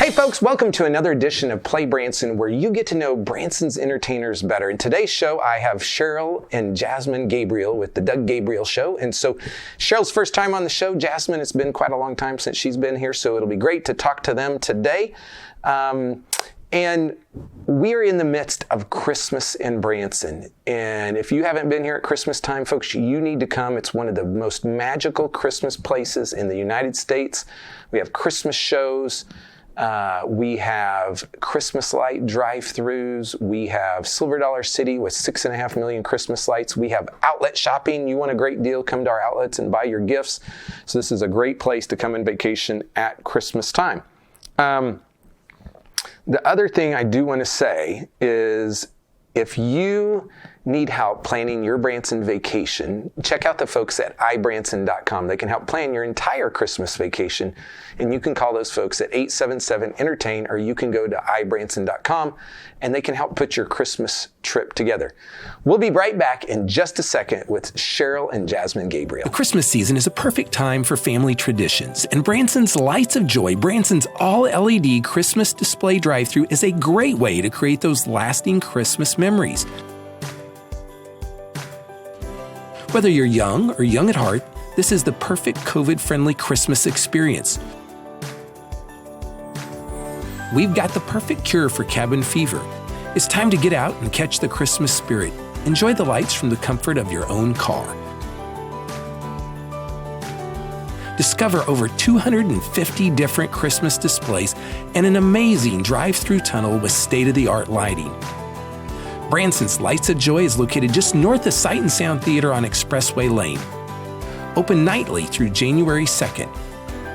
Hey folks, welcome to another edition of Play Branson, where you get to know Branson's entertainers better. In today's show, I have Cheryl and Jasemine Gabriel with the Doug Gabriel Show. And so Cheryl's first time on the show. Jasemine, it's been quite a long time since she's been here, so it'll be great to talk to them today. And we are in the midst of Christmas in Branson. And if you haven't been here at Christmas time, folks, you need to come. It's one of the most magical Christmas places in the United States. We have Christmas shows. We have Christmas light drive-thrus. We have Silver Dollar City with 6.5 million Christmas lights. We have outlet shopping. You want a great deal, come to our outlets and buy your gifts. So this is a great place to come and vacation at Christmas time. The other thing I do want to say is if you need help planning your Branson vacation, check out the folks at ibranson.com. They can help plan your entire Christmas vacation, and you can call those folks at 877-ENTERTAIN, or you can go to ibranson.com, and they can help put your Christmas trip together. We'll be right back in just a second with Cheryl and Jasemine Gabriel. The Christmas season is a perfect time for family traditions, and Branson's Lights of Joy, Branson's all-LED Christmas display drive-thru, is a great way to create those lasting Christmas memories. Whether you're young or young at heart, this is the perfect COVID-friendly Christmas experience. We've got the perfect cure for cabin fever. It's time to get out and catch the Christmas spirit. Enjoy the lights from the comfort of your own car. Discover over 250 different Christmas displays and an amazing drive-through tunnel with state-of-the-art lighting. Branson's Lights of Joy is located just north of Sight and Sound Theater on Expressway Lane. Open nightly through January 2nd.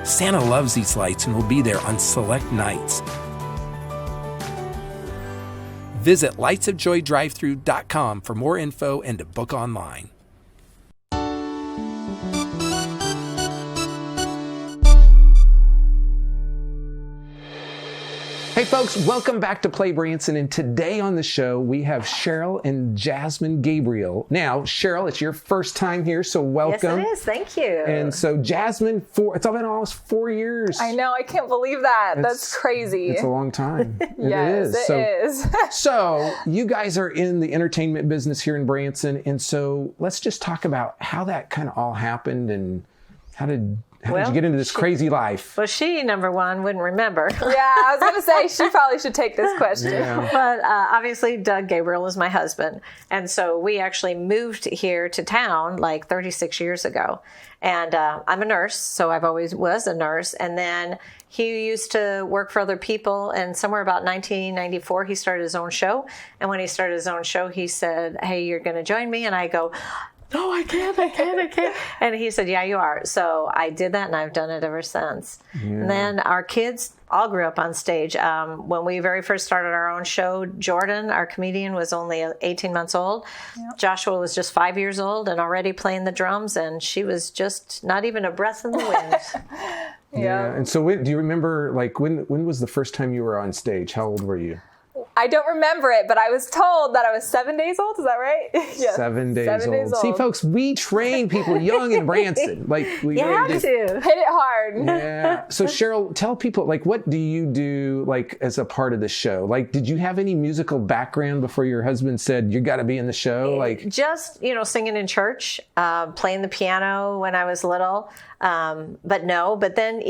Santa loves these lights and will be there on select nights. Visit lightsofjoydrivethru.com for more info and to book online. Hey folks, welcome back to Play Branson, and today on the show we have Cheryl and Jasemine Gabriel. Now, Cheryl, it's your first time here, so welcome. Yes, it is. Thank you. And so Jasemine, it's been almost 4 years. I know. I can't believe that. That's crazy. It's a long time. Yes, it is. So you guys are in the entertainment business here in Branson, and so let's just talk about how that kind of all happened and how did you get into this crazy life? Well, she, number one, wouldn't remember. Yeah, I was going to say, she probably should take this question. Yeah. But obviously, Doug Gabriel is my husband. And so we actually moved here to town like 36 years ago. And I'm a nurse, so I've always was a nurse. And then he used to work for other people. And somewhere about 1994, he started his own show. And when he started his own show, he said, "Hey, you're going to join me?" And I go, "No, I can't. And he said, "Yeah, you are." So I did that, and I've done it ever since. Yeah. And then our kids all grew up on stage. When we very first started our own show, Jordan, our comedian, was only 18 months old. Yep. Joshua was just 5 years old and already playing the drums, and she was just not even a breath in the wind. Yeah. And so do you remember, like, when was the first time you were on stage? How old were you? I don't remember it, but I was told that I was 7 days old. Is that right? Yes. 7 days old. See, folks, we train people young in Branson. Like we you really have do. to hit it hard. Yeah. So Cheryl, tell people, like, what do you do, like, as a part of the show? Like, did you have any musical background before your husband said you got to be in the show? Like, just singing in church, playing the piano when I was little, but then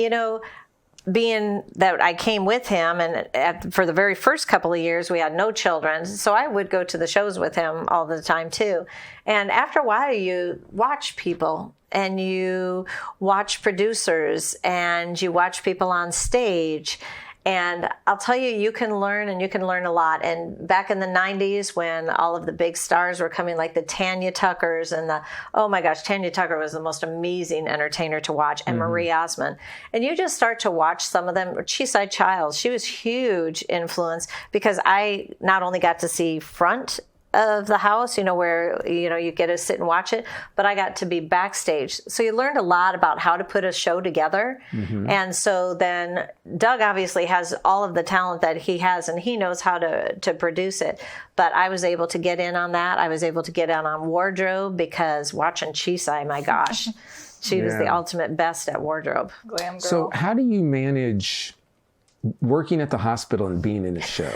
being that I came with him, and for the very first couple of years, we had no children. So I would go to the shows with him all the time, too. And after a while, you watch people, and you watch producers, and you watch people on stage. And I'll tell you, you can learn, and you can learn a lot. And back in the 90s, when all of the big stars were coming, like the Tanya Tuckers and oh my gosh, Tanya Tucker was the most amazing entertainer to watch, and Marie Osmond. And you just start to watch some of them. Cheeside Childs, she was huge influence, because I not only got to see front of the house, where, you get to sit and watch it, but I got to be backstage. So you learned a lot about how to put a show together. And so then Doug obviously has all of the talent that he has, and he knows how to produce it. But I was able to get in on that. I was able to get in on wardrobe, because watching Cheesai, my gosh, she was the ultimate best at wardrobe. Glam girl. So how do you manage working at the hospital and being in a show?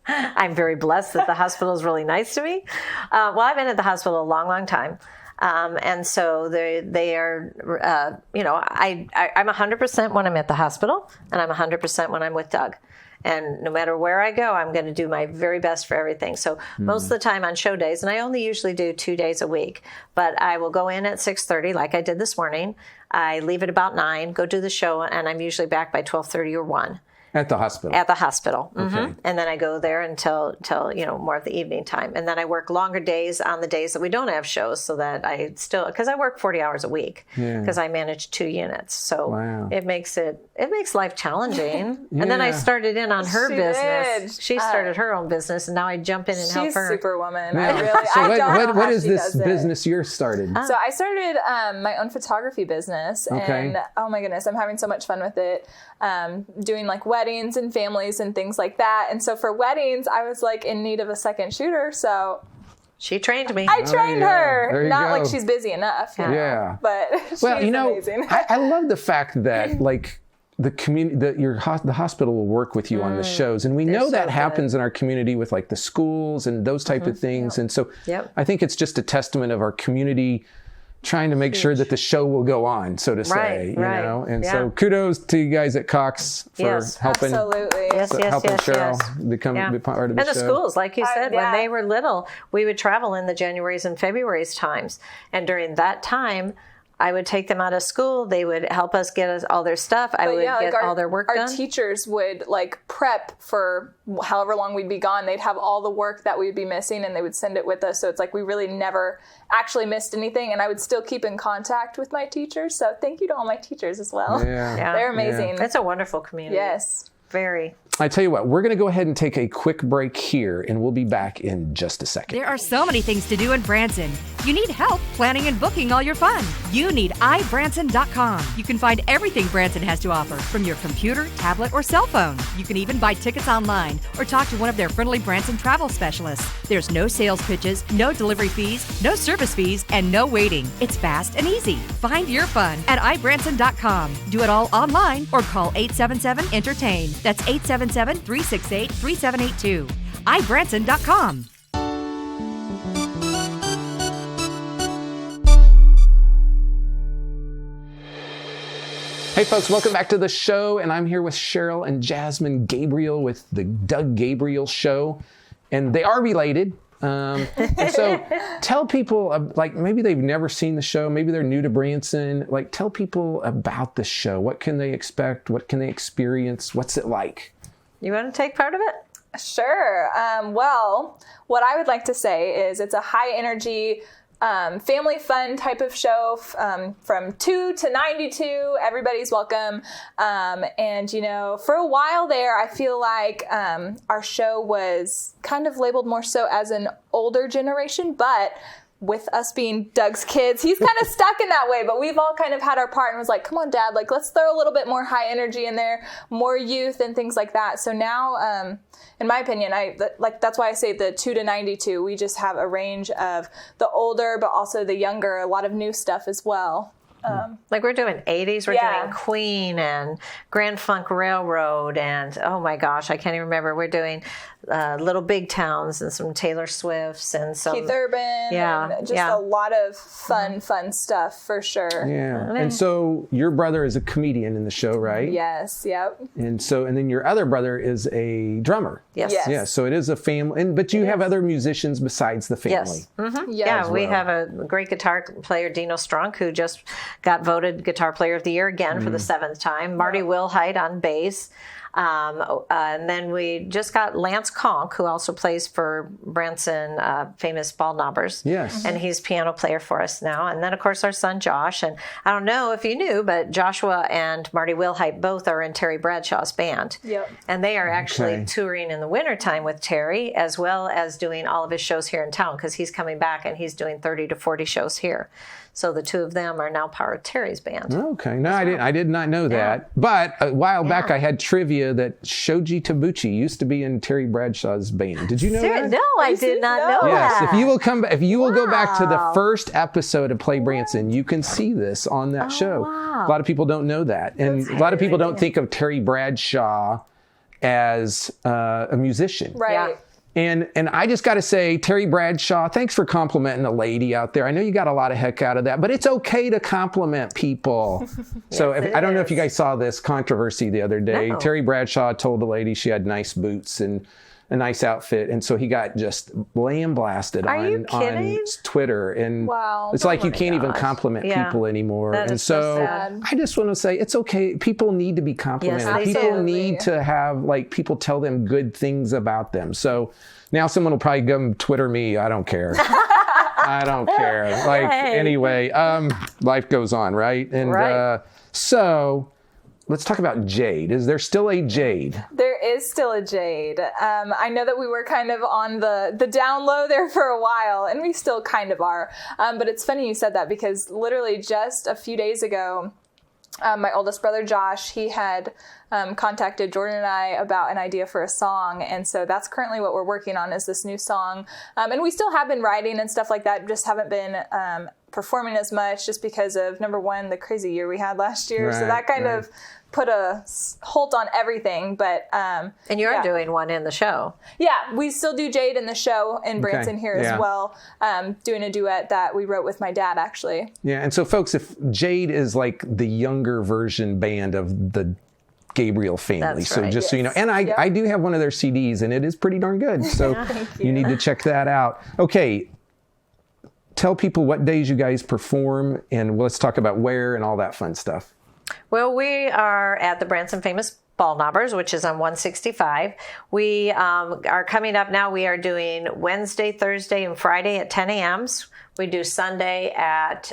I'm very blessed that the hospital is really nice to me. Well, I've been at the hospital a long, long time. And so they are, I'm 100% when I'm at the hospital, and I'm 100% when I'm with Doug. And no matter where I go, I'm going to do my very best for everything. So most of the time on show days, and I only usually do 2 days a week, but I will go in at 6:30 like I did this morning. I leave at about 9, go do the show, and I'm usually back by 12:30 or 1. At the hospital? At the hospital. Okay. And then I go there until more of the evening time. And then I work longer days on the days that we don't have shows, so that I still, because I work 40 hours a week, because I manage 2 units. So it makes life challenging. And then I started in on her business. She started her own business, and now I jump in and help her. She's Superwoman. Yeah. So what is this business yours started? So I started my own photography business, and oh my goodness, I'm having so much fun with it. Doing like weddings and families and things like that. And so for weddings, I was like in need of a second shooter. So she trained me. I trained her. Not go. like she's busy enough. Yeah. But she's amazing. I love the fact that like the community, the hospital will work with you on the shows. And we know that happens in our community with like the schools and those type of things. And so I think it's just a testament of our community trying to make sure that the show will go on, so to say, you know? And so kudos to you guys at Cox for helping, absolutely. helping Cheryl become part of the show. And the schools, like you said, when they were little, we would travel in the Januaries and Februaries times. And during that time, I would take them out of school. They would help us get us all their stuff. I would get all their work done. Our teachers would like prep for however long we'd be gone. They'd have all the work that we'd be missing, and they would send it with us. So it's like we really never actually missed anything, and I would still keep in contact with my teachers. So thank you to all my teachers as well. They're amazing. It's a wonderful community. Yes. Very. I tell you what, we're going to go ahead and take a quick break here, and we'll be back in just a second. There are so many things to do in Branson. You need help planning and booking all your fun. You need iBranson.com. You can find everything Branson has to offer from your computer, tablet, or cell phone. You can even buy tickets online or talk to one of their friendly Branson travel specialists. There's no sales pitches, no delivery fees, no service fees, and no waiting. It's fast and easy. Find your fun at iBranson.com. Do it all online or call 877-ENTERTAIN. That's 877-368-3782. iBranson.com. Hey folks, welcome back to the show, and I'm here with Cheryl and Jasemine Gabriel with the Doug Gabriel Show, and they are related. And so tell people, like maybe they've never seen the show, maybe they're new to Branson, like tell people about the show. What can they expect? What can they experience? What's it like? You want to take part of it? Sure. Well, what I would like to say is it's a high energy, family fun type of show, from 2 to 92. Everybody's welcome. And, for a while there, I feel like our show was kind of labeled more so as an older generation, but with us being Doug's kids, he's kind of stuck in that way, but we've all kind of had our part and was like, come on, Dad, like, let's throw a little bit more high energy in there, more youth and things like that. So now, in my opinion, that's why I say the 2 to 92. We just have a range of the older, but also the younger, a lot of new stuff as well. Like we're doing 80s, we're doing Queen and Grand Funk Railroad, and oh my gosh, I can't even remember. We're doing Little Big Towns and some Taylor Swifts and some Keith Urban, and just a lot of fun stuff for sure. Yeah, and so your brother is a comedian in the show, right? Yes, yep. And then your other brother is a drummer. Yes. Yeah, so it is a family, but you have other musicians besides the family. Yes. Mm-hmm. Yeah, we have a great guitar player, Dino Strunk, who just got voted Guitar Player of the Year again for the 7th time. Marty Wilhite on bass. And then we just got Lance Conk, who also plays for Branson, famous Ball Knobbers. Yes. And he's piano player for us now. And then, of course, our son Josh. And I don't know if you knew, but Joshua and Marty Wilhite both are in Terry Bradshaw's band. Yep. And they are actually touring in the wintertime with Terry, as well as doing all of his shows here in town, because he's coming back and he's doing 30 to 40 shows here. So the two of them are now part of Terry's band. Okay. No, I did not know that. But a while back I had trivia you that Shoji Tabuchi used to be in Terry Bradshaw's band. Did you know that? No, I did not know Yes, that. if you will go back to the first episode of Play Branson, you can see this on that show. Wow. A lot of people don't know that. And a lot of people don't think of Terry Bradshaw as a musician. Right. Yeah. And I just got to say, Terry Bradshaw, thanks for complimenting a lady out there. I know you got a lot of heck out of that, but it's okay to compliment people. So I don't know if you guys saw this controversy the other day. No. Terry Bradshaw told the lady she had nice boots and a nice outfit, and so he got just blasted on Twitter. And Wow. it's like you can't even compliment people anymore. That and is so so sad. I just want to say it's okay. People need to be complimented. Yes, they People do. need to have people tell them good things about them. So now someone will probably come Twitter me. I don't care. I don't care. Anyway, life goes on, right? And Right. So let's talk about Jade. Is there still a Jade? There is still a Jade. I know that we were kind of on the down low there for a while, and we still kind of are. But it's funny you said that, because literally just a few days ago, my oldest brother Josh, he had contacted Jordan and I about an idea for a song, and so that's currently what we're working on, is this new song. And we still have been writing and stuff like that, just haven't been performing as much, just because of, number one, the crazy year we had last year. So that kind of put a halt on everything. But And you're doing one in the show. yeah, we still do Jade in the show in Branson here as well, doing a duet that we wrote with my dad, actually. Yeah, and so folks, if Jade is like the younger version band of the Gabriel family. That's so right. just so you know, and I do have one of their CDs, and it is pretty darn good. So you need to check that out. Okay, tell people what days you guys perform, and let's talk about where and all that fun stuff. Well, we are at the Branson Famous Ball Knobbers, which is on 165. We are coming up now. We are doing Wednesday, Thursday, and Friday at 10 a.m. We do Sunday at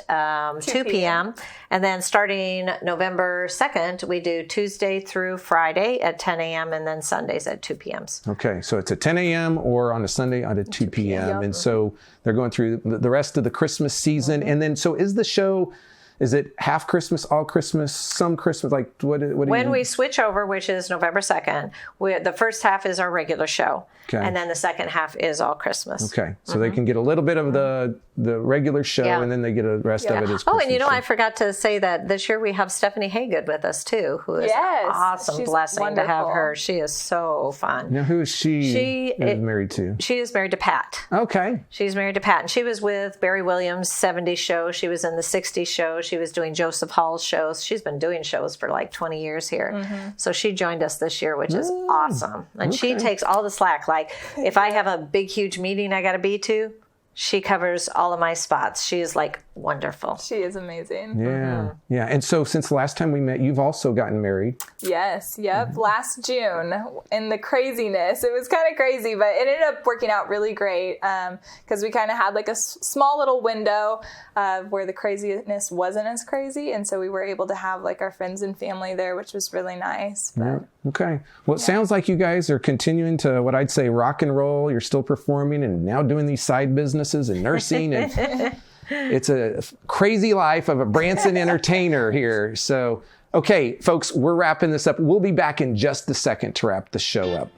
2 p.m. And then starting November 2nd, we do Tuesday through Friday at 10 a.m. and then Sundays at 2 p.m. Okay, so it's at 10 a.m. or on a Sunday at 2 p.m. And so they're going through the rest of the Christmas season. And then, so is the show... Is it half Christmas, all Christmas, some Christmas? Like what do you When we switch over, which is November 2nd, the first half is our regular show. Okay. And then the second half is all Christmas. Okay. So they can get a little bit of the regular show, and then they get the rest of it as Christmas. Oh, and you know, show. I forgot to say that this year we have Stephanie Haygood with us too, who is an awesome she's blessing to have wonderful. her. She is so fun. Now, who is she married to? She is married to Pat. Okay. She's married to Pat, and she was with Barry Williams' 70s show. She was in the 60s show. She was doing Joseph Hall's shows. She's been doing shows for like 20 years here. So she joined us this year, which is awesome. And she takes all the slack. Like if I have a big, huge meeting I got to be to, she covers all of my spots. She is like wonderful. She is amazing. Yeah. Yeah. And so since the last time we met, you've also gotten married. Yes. Yep. Last June, in the craziness, it was kind of crazy, but it ended up working out really great because we kind of had like a small little window where the craziness wasn't as crazy. And so we were able to have like our friends and family there, which was really nice. But, Okay. Well, it sounds like you guys are continuing to what I'd say rock and roll. You're still performing and now doing these side businesses and nursing. And it's a crazy life of a Branson entertainer here. So, okay, folks, we're wrapping this up. We'll be back in just a second to wrap the show up.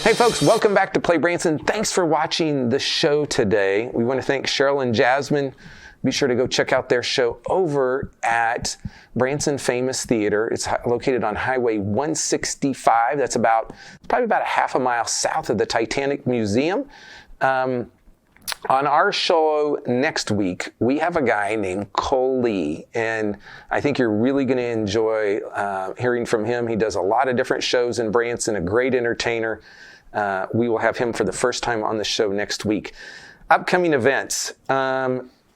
Hey folks, welcome back to Play Branson. Thanks for watching the show today. We want to thank Cheryl and Jasmine. Be sure to go check out their show over at Branson Famous Theater. It's located on Highway 165. That's probably about a half a mile south of the Titanic Museum. On our show next week, we have a guy named Cole Lee, and I think you're really going to enjoy hearing from him. He does a lot of different shows in Branson, a great entertainer. We will have him for the first time on the show next week. Upcoming events.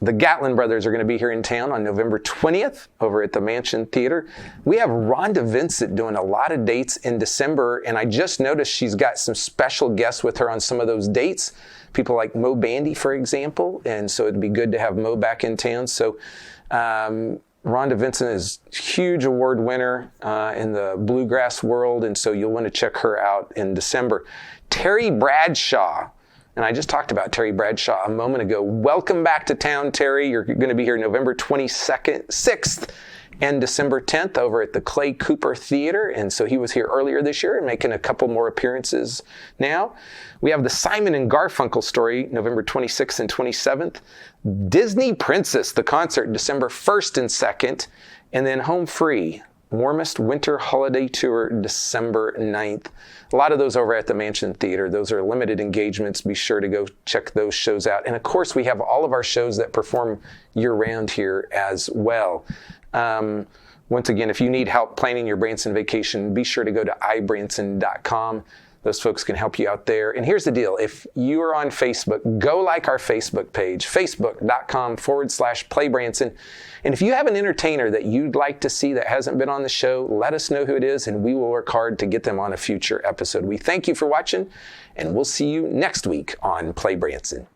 The Gatlin brothers are going to be here in town on November 20th over at the Mansion Theater. We have Rhonda Vincent doing a lot of dates in December, and I just noticed she's got some special guests with her on some of those dates. People like Mo Bandy, for example, and so it'd be good to have Mo back in town. So Rhonda Vincent is a huge award winner in the bluegrass world, and so you'll want to check her out in December. Terry Bradshaw. And I just talked about Terry Bradshaw a moment ago. Welcome back to town, Terry. You're going to be here November 22nd, 6th, and December 10th over at the Clay Cooper Theater. And so he was here earlier this year and making a couple more appearances now. We have the Simon and Garfunkel story, November 26th and 27th. Disney Princess, the concert, December 1st and 2nd. And then Home Free, Warmest Winter Holiday Tour, December 9th. A lot of those over at the Mansion Theater. Those are limited engagements. Be sure to go check those shows out. And of course, we have all of our shows that perform year-round here as well. Once again, if you need help planning your Branson vacation, be sure to go to ibranson.com. Those folks can help you out there. And here's the deal. If you are on Facebook, go like our Facebook page, facebook.com/playbranson. And if you have an entertainer that you'd like to see that hasn't been on the show, let us know who it is, and we will work hard to get them on a future episode. We thank you for watching, and we'll see you next week on Play Branson.